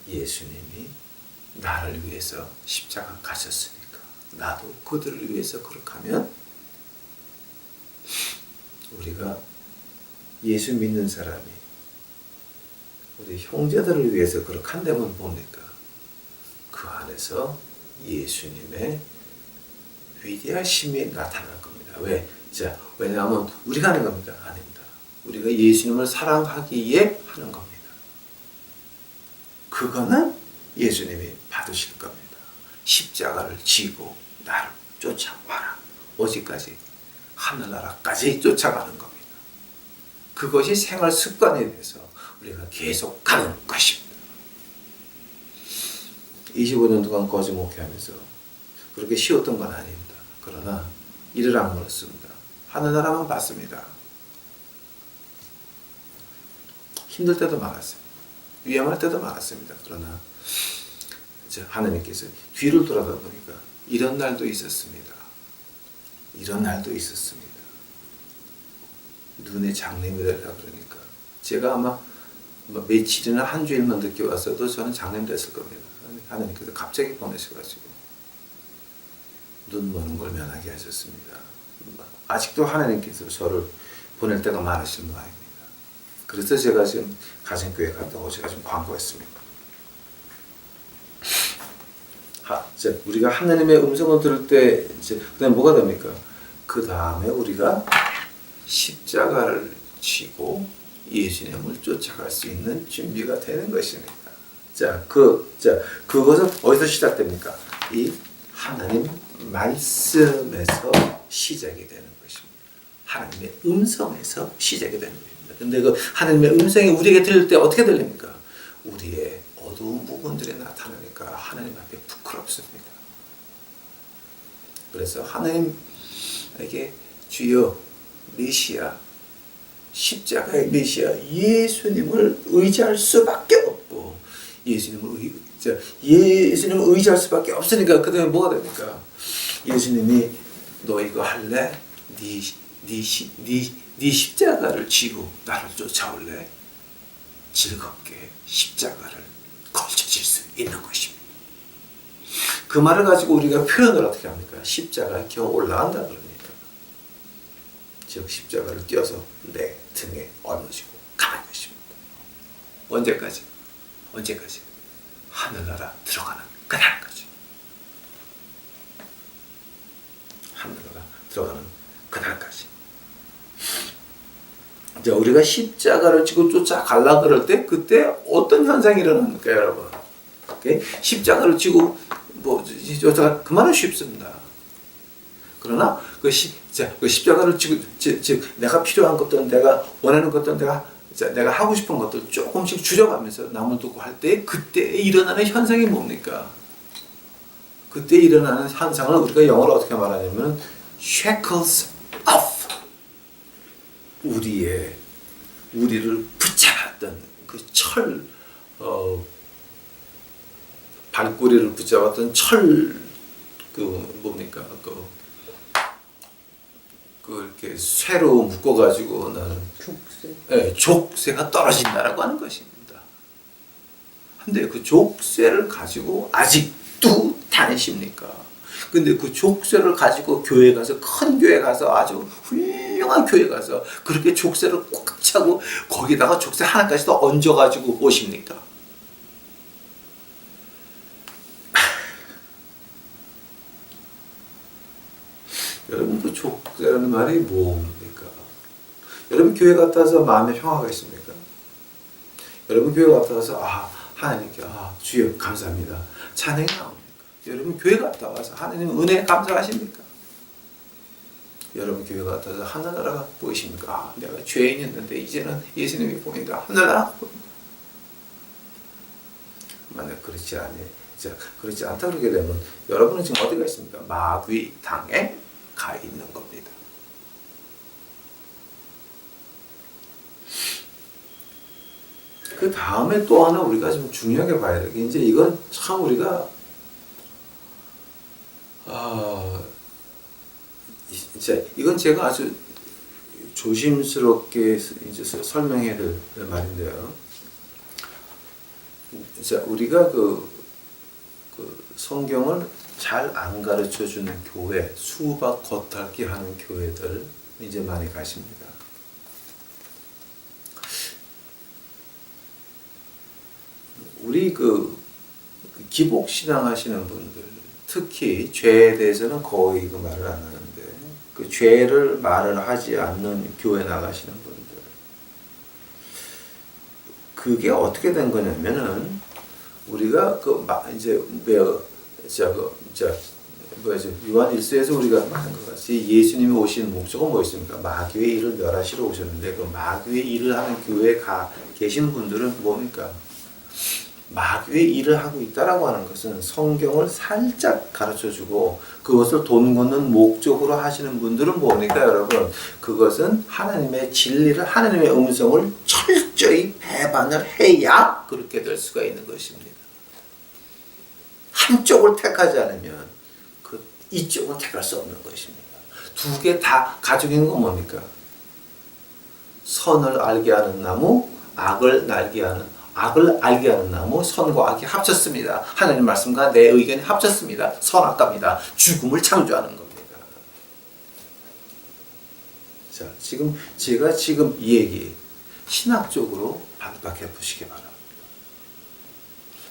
예수님이 나를 위해서 십자가 가셨으니까 나도 그들을 위해서 그렇게 하면 우리가 예수 믿는 사람이 우리 형제들을 위해서 그렇게 한다면 뭡니까? 그 안에서 예수님의 위대하심이 나타날 겁니다. 왜? 자, 왜냐하면 우리가 하는 겁니까? 아닙니다. 우리가 예수님을 사랑하기에 하는 겁니다. 그거는 예수님이 받으실 겁니다. 십자가를 지고 나를 쫓아와라. 어디까지? 하늘나라까지 쫓아가는 겁니다. 그것이 생활 습관에 대해서 우리가 계속 가는 것입니다. 25년 동안 거짓 목회하면서 그렇게 쉬웠던 건 아닙니다. 그러나 이를 악물었습니다. 하늘나라만 봤습니다. 힘들 때도 많았습니다. 위험할 때도 많았습니다. 그러나 하나님께서 뒤를 돌아보니까 이런 날도 있었습니다. 눈에 장님이 되려 그러니까 제가 아마 며칠이나 한 주일만 늦게 왔어도 저는 장님 됐을 겁니다. 하나님께서 갑자기 보내셔가지고 눈 머는 걸 면하게 하셨습니다. 아직도 하나님께서 저를 보낼 때가 많으실 모양입니다. 그래서 제가 지금 가정교회 간다고 제가 지금 광고했습니다. 우리가 하나님의 음성을 들을 때 그다음에 뭐가 됩니까? 그 다음에 우리가 십자가를 지고 예수님을 쫓아갈 수 있는 준비가 되는 것입니다. 그것은 어디서 시작됩니까? 이 하나님 말씀에서 시작이 되는 것입니다. 하나님의 음성에서 시작이 되는 것입니다. 근데 그 하나님의 음성이 우리에게 들릴 때 어떻게 들립니까? 우리의 어두운 부분들이 나타나니까 하나님 앞에 부끄럽습니다. 그래서 하나님에게 주여 메시아 십자가의 메시아 예수님을 의지할 수밖에 없고 예수님을 의지할 수밖에 없으니까 그 다음에 뭐가 됩니까? 예수님이 너 이거 할래? 네 십자가를 지고 나를 쫓아올래? 즐겁게 십자가를 걸쳐질 수 있는 것입니다. 그 말을 가지고 우리가 표현을 어떻게 합니까? 십자가 기어 올라간다 그럽니다. 즉 십자가를 띄어서 내 등에 얹어지고 가는 것입니다. 언제까지? 하늘나라 들어가는 그날까지. 하늘나라 들어가는 그날까지. 이제 우리가 십자가를 지고 쫓아가려 그럴 때 그때 어떤 현상이 일어납니까, 여러분? 오케이? 십자가를 지고 쫓아가 그 말은 쉽습니다. 그러나 그 십자가를 지고 즉 내가 필요한 것들, 내가 원하는 것들, 내가 하고 싶은 것들 조금씩 줄여가면서 남을 두고 할 때 그때 일어나는 현상이 뭡니까? 그때 일어나는 현상을 우리가 영어로 어떻게 말하냐면 shackles off. 우리를 붙잡았던 그 발꼬리를 붙잡았던 이렇게 쇠로 묶어가지고 나는 족쇄가 떨어진다라고 하는 것입니다. 근데 그 족쇄를 가지고 아직도 다니십니까? 근데 그 족쇄를 가지고 교회 가서 큰 교회 가서 아주 훌륭한 교회 가서 그렇게 족쇄를 꽉 차고 거기다가 족쇄 하나까지 더 얹어가지고 오십니까? 여러분 그 족쇄라는 말이 뭡니까? 여러분 교회 갔다 와서 마음에 평화가 있습니까? 여러분 교회 갔다 와서 하나님께 주여 감사합니다. 찬양이 나옵니까? 여러분 교회 갔다 와서 하나님 은혜 감사하십니까? 여러분 교회 갔다 와서 하늘나라가 보이십니까? 내가 죄인이었는데 이제는 예수님이 보인다. 하늘나라가 보인다. 만약 그렇지 않다 그러게 되면 여러분은 지금 어디가 있습니까? 마귀 당에 가 있는 겁니다. 그 다음에 또 하나 우리가 좀 중요하게 봐야 될 게 이제 이건 참 우리가 이건 제가 아주 조심스럽게 이제 설명해야 될 말인데요. 우리가 그 성경을 잘 안 가르쳐 주는 교회, 수박 겉핥기 하는 교회들 이제 많이 가십니다. 우리 기복 신앙 하시는 분들, 특히 죄에 대해서는 거의 그 말을 안 하는데, 그 죄를 말을 하지 않는 교회 나가시는 분들, 그게 어떻게 된 거냐면은 우리가 요한 1서에서 우리가 말한 것 같이 예수님이 오신 목적은 뭐였습니까? 마귀의 일을 멸하시러 오셨는데 그 마귀의 일을 하는 교회에 계신 분들은 뭡니까? 마귀의 일을 하고 있다라고 하는 것은 성경을 살짝 가르쳐주고 그것을 돈 걷는 목적으로 하시는 분들은 뭡니까, 여러분? 그것은 하나님의 진리를, 하나님의 음성을 철저히 배반을 해야 그렇게 될 수가 있는 것입니다. 한쪽을 택하지 않으면 이쪽은 택할 수 없는 것입니다. 두 개 다 가지고 있는 건 뭡니까? 선을 알게 하는 나무, 악을 알게 하는 나무, 선과 악이 합쳤습니다. 하나님 말씀과 내 의견이 합쳤습니다. 선악과입니다. 죽음을 창조하는 겁니다. 자, 제가 이 얘기 신학적으로 반박해 보시기 바랍니다.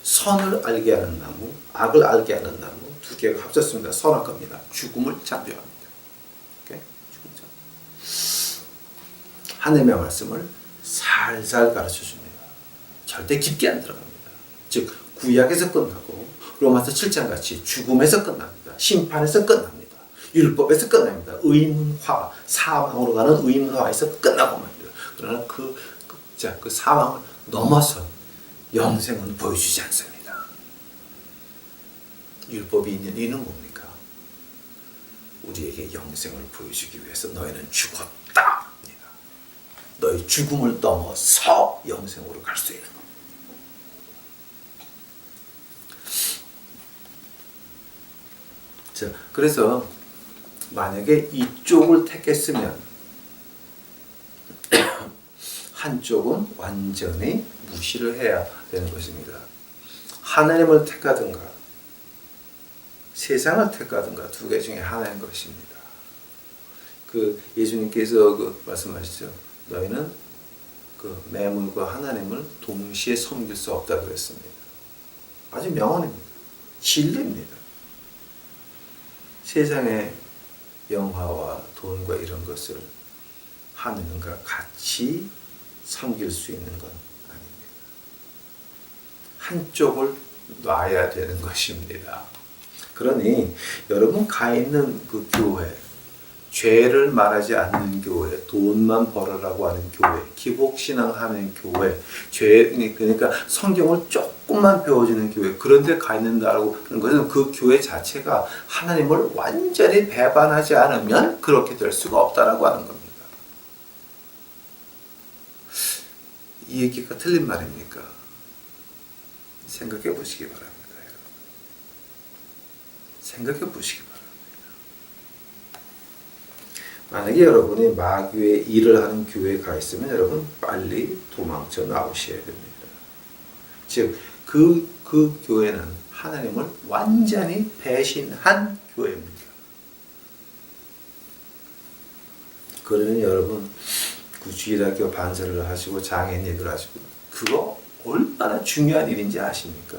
선을 알게 하는 나무, 악을 알게 하는 나무 두 개가 합쳤습니다. 선악과입니다. 죽음을 창조합니다. 오케이? 하나님의 말씀을 살살 가르쳐 줍니다. 절대 깊게 안 들어갑니다. 즉 구약에서 끝나고 로마서 7장 같이 죽음에서 끝납니다. 심판에서 끝납니다. 율법에서 끝납니다. 의문화, 사망으로 가는 의문화에서 끝나고 맙니다. 그러나 그 사망을 넘어서 영생은 보여주지 않습니다. 율법이 있는 이유는 뭡니까? 우리에게 영생을 보여주기 위해서 너희는 죽었다. 너희 죽음을 넘어서 영생으로 갈 수 있는 겁니다. 자, 그래서 만약에 이쪽을 택했으면 한쪽은 완전히 무시를 해야 되는 것입니다. 하나님을 택하든가 세상을 택하든가 두 개 중에 하나인 것입니다. 그 예수님께서 말씀하시죠. 너희는 그 매물과 하나님을 동시에 섬길 수 없다 그랬습니다. 아주 명언입니다. 진리입니다. 세상의 영화와 돈과 이런 것을 하나님과 같이 섬길 수 있는 건 아닙니다. 한쪽을 놔야 되는 것입니다. 그러니 여러분 가 있는 그 교회, 죄를 말하지 않는 교회, 돈만 벌으라고 하는 교회, 기복신앙하는 교회, 그러니까 성경을 조금만 배워주는 교회, 그런 데 가 있는다라고 하는 것은 그 교회 자체가 하나님을 완전히 배반하지 않으면 그렇게 될 수가 없다라고 하는 겁니다. 이 얘기가 틀린 말입니까? 생각해 보시기 바랍니다. 생각해 보시기 바랍니다. 만약에 여러분이 마귀의 일을 하는 교회에 가 있으면 여러분 빨리 도망쳐 나오셔야 됩니다. 즉, 그 교회는 하나님을 완전히 배신한 교회입니다. 그러면 여러분 주일학교 반설을 하시고 장애인 예배를 하시고 그거 얼마나 중요한 일인지 아십니까?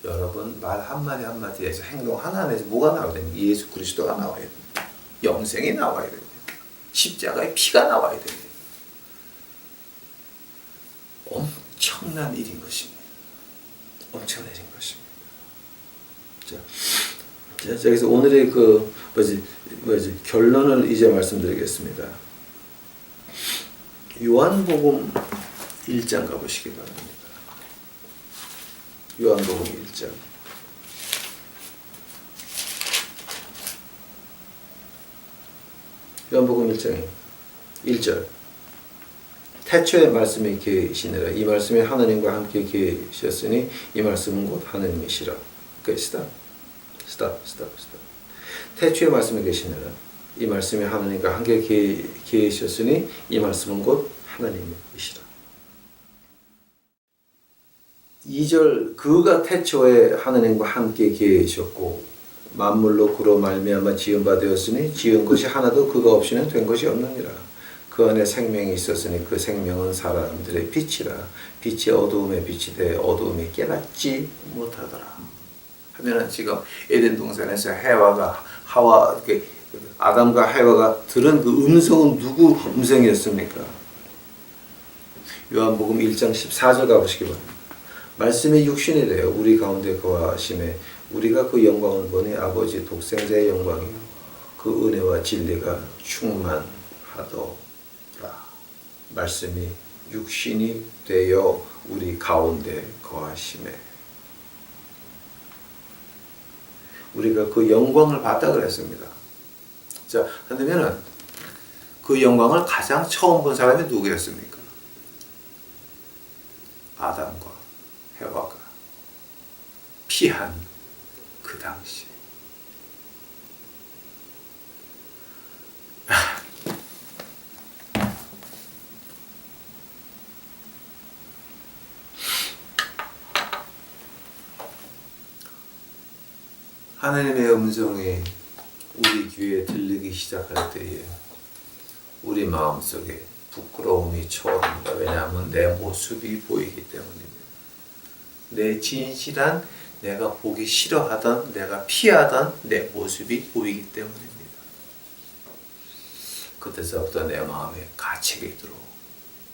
여러분 말 한마디 한마디에서 행동 하나에서 뭐가 나와야 됩니까? 예수 그리스도가 나와야 됩니다. 영생이 나와야 됩니다. 십자가의 피가 나와야 됩니다. 엄청난 일인 것입니다. 엄청난 일인 것입니다. 자, 여기서 오늘의 결론을 이제 말씀드리겠습니다. 요한복음 1장 가보시기 바랍니다. 요한복음 1장. 요한복음 1장에 1절. 태초에 말씀이 계시니라. 이 말씀이 하나님과 함께 계셨으니 이 말씀은 곧 하나님이시라. 스탑. 태초에 말씀이 계시니라. 이 말씀이 하나님과 함께 계셨으니 이 말씀은 곧 하나님이시라. 2절 그가 태초에 하나님과 함께 계셨고 만물로 그로 말미암아 지은 바 되었으니 지은 것이 하나도 그가 없이는 된 것이 없느니라. 그 안에 생명이 있었으니 그 생명은 사람들의 빛이라. 빛이 어두움에 빛이 돼 어두움이 깨닫지 못하더라. 하면은 지금 에덴 동산에서 아담과 해와가 들은 그 음성은 누구 음성이었습니까? 요한복음 1장 14절 가보시기 바랍니다. 말씀이 육신이 되어 우리 가운데 거하심에 우리가 그 영광을 보니 아버지 독생자의 영광이요 그 은혜와 진리가 충만하더라. 말씀이 육신이 되어 우리 가운데 거하심에 우리가 그 영광을 봤다 그랬습니다. 자, 그러면은 그 영광을 가장 처음 본 사람이 누구였습니까? 아담과 해와가 피한 그 당시. 하나님의 음성이 우리 귀에 들리기 시작할 때에 우리 마음속에 부끄러움이 초월합니다. 왜냐하면 내 모습이 보이기 때문입니다. 내 진실한 내가 보기 싫어하던 내가 피하던 내 모습이 보이기 때문입니다. 그때서부터 내 마음에 가책이 들어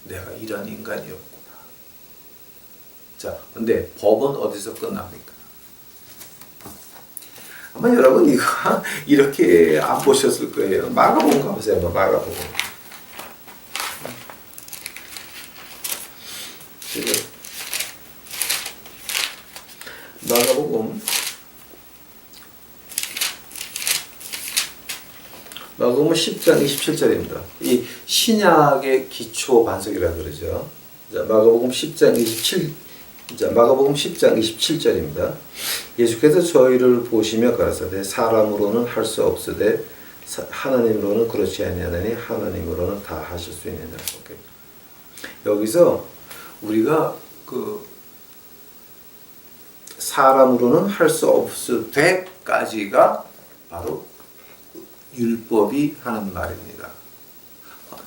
내가 이런 인간이었구나. 자, 근데 법은 어디서 끝납니까? 아마 여러분 이거 이렇게 안 보셨을 거예요. 마가복음 가보세요. 마가복음. 마가복음 마가복음 10장 27절입니다. 이 신약의 기초 반석이라 그러죠. 자, 마가복음 10장 27. 자, 마가복음 10장 27절입니다. 예수께서 저희를 보시며 가라사대 사람으로는 할 수 없으되 하나님으로는 그렇지 아니하나니 하나님으로는 다 하실 수 있느니라. 여기서 우리가 그 사람으로는 할 수 없으되까지가 바로 율법이 하는 말입니다.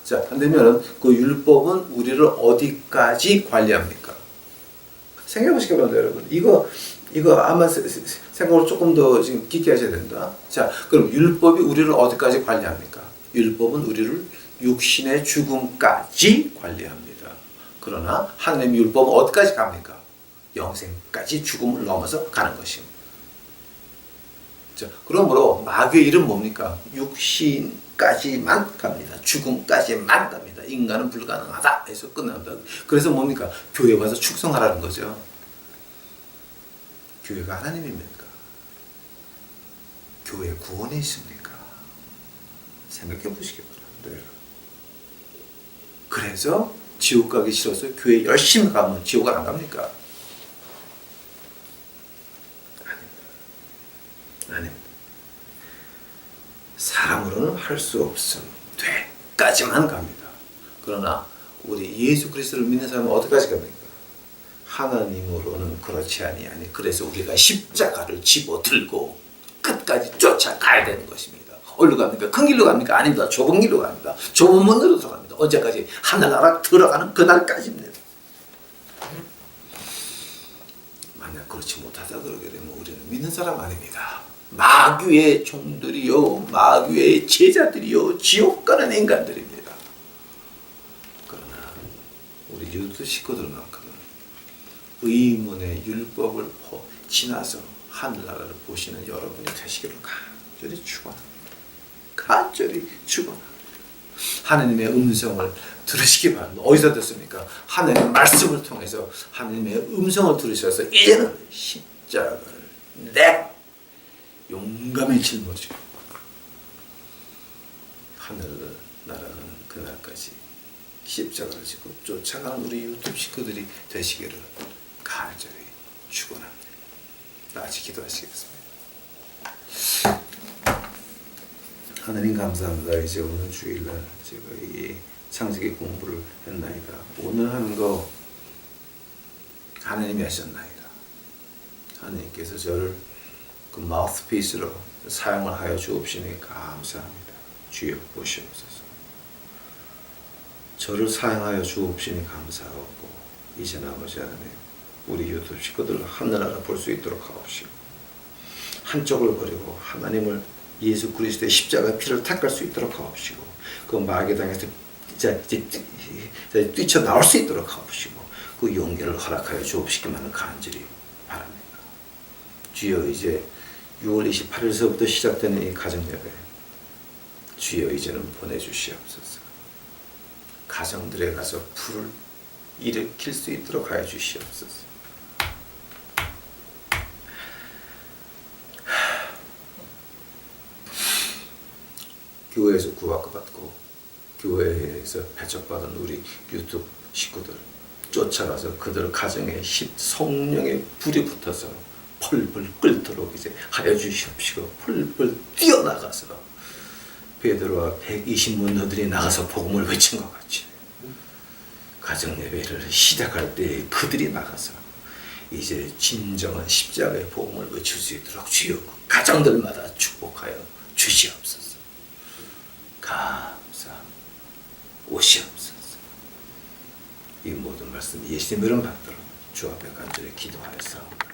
자, 그러면 그 율법은 우리를 어디까지 관리합니까? 생각해 보시기 바랍니다, 여러분. 이거 아마 생각을 조금 더 지금 깊게 하셔야 된다. 자, 그럼 율법이 우리를 어디까지 관리합니까? 율법은 우리를 육신의 죽음까지 관리합니다. 그러나 하나님의 율법은 어디까지 갑니까? 영생까지 죽음을 넘어서 가는 것입니다. 자, 그러므로 마귀의 일은 뭡니까? 육신까지만 갑니다. 죽음까지만 갑니다. 인간은 불가능하다 해서 끝납니다. 그래서 뭡니까? 교회 와서 축성하라는 거죠. 교회가 하나님입니까? 교회 구원에 있습니까? 생각해 보시기 바랍니다. 그래서 지옥 가기 싫어서 교회 열심히 가면 지옥을 안 갑니까? 아닙니다. 사람으로는 할 수 없음 되까지만 갑니다. 그러나 우리 예수 그리스도를 믿는 사람은 어디까지 갑니까? 하나님으로는 그렇지 아니하니 그래서 우리가 십자가를 집어들고 끝까지 쫓아가야 되는 것입니다. 어디로 갑니까? 큰 길로 갑니까? 아닙니다. 좁은 길로 갑니다. 좁은 문으로 들어갑니다. 언제까지? 하늘나라 들어가는 그날까지입니다. 만약 그렇지 못하다 그러게 되면 우리는 믿는 사람 아닙니다. 마귀의 종들이요, 마귀의 제자들이요, 지옥 가는 인간들입니다. 그러나 우리 유도 식구들만큼은 의문의 율법을 지나서 하늘나라를 보시는 여러분이 되시기를 간절히 축원합니다. 간절히 축원합니다. 하나님의 음성을 들으시기 바랍니다. 어디서 듣습니까? 하나님의 말씀을 통해서 하나님의 음성을 들으셔서 이제는 십자가를 용감히 짊어지고 하늘을 날아가는 그날까지 십자가를 지고 쫓아가는 우리 유튜브 식구들이 되시기를 간절히 축원합니다. 같이 기도하시겠습니다. 하나님 감사합니다. 이제 오늘 주일날 제가 이 창세기 공부를 했나이다. 오늘 하는 거 하나님이 하셨나이다. 하나님께서 저를 그 마우스피스로 사용을 하여 주옵시니 감사합니다. 주여 보시옵소서. 저를 사용하여 주옵시니 감사하고 이제는 아버지 하나님 우리 유튜브 식구들 하늘나라 볼 수 있도록 하옵시고 한쪽을 버리고 하나님을 예수 그리스도의 십자가 피를 닦을 수 있도록 하옵시고 그 마귀의 땅에서 뛰쳐나올 수 있도록 하옵시고 그 용기를 허락하여 주옵시기만을 간절히 바랍니다. 주여 이제 6월 28일서부터 시작되는 이 가정예배 주여 이제는 보내주시옵소서. 가정들에 가서 불을 일으킬 수 있도록 하여 주시옵소서. 교회에서 구원받고 교회에서 배척받은 우리 유튜브 식구들 쫓아가서 그들 가정에 성령의 불이 붙어서 펄펄 끓도록 이제 하여 주시옵시고 펄펄 뛰어나가서 베드로와 120문 너들이 나가서 복음을 외친 것 같이 가정 예배를 시작할 때 그들이 나가서 이제 진정한 십자가의 복음을 외칠 수 있도록 주여 가정들마다 축복하여 주시옵소서. 감사오시옵소서. 이 모든 말씀 예수님 이름 받도록 주 앞에 간절히 기도하였사옵니다.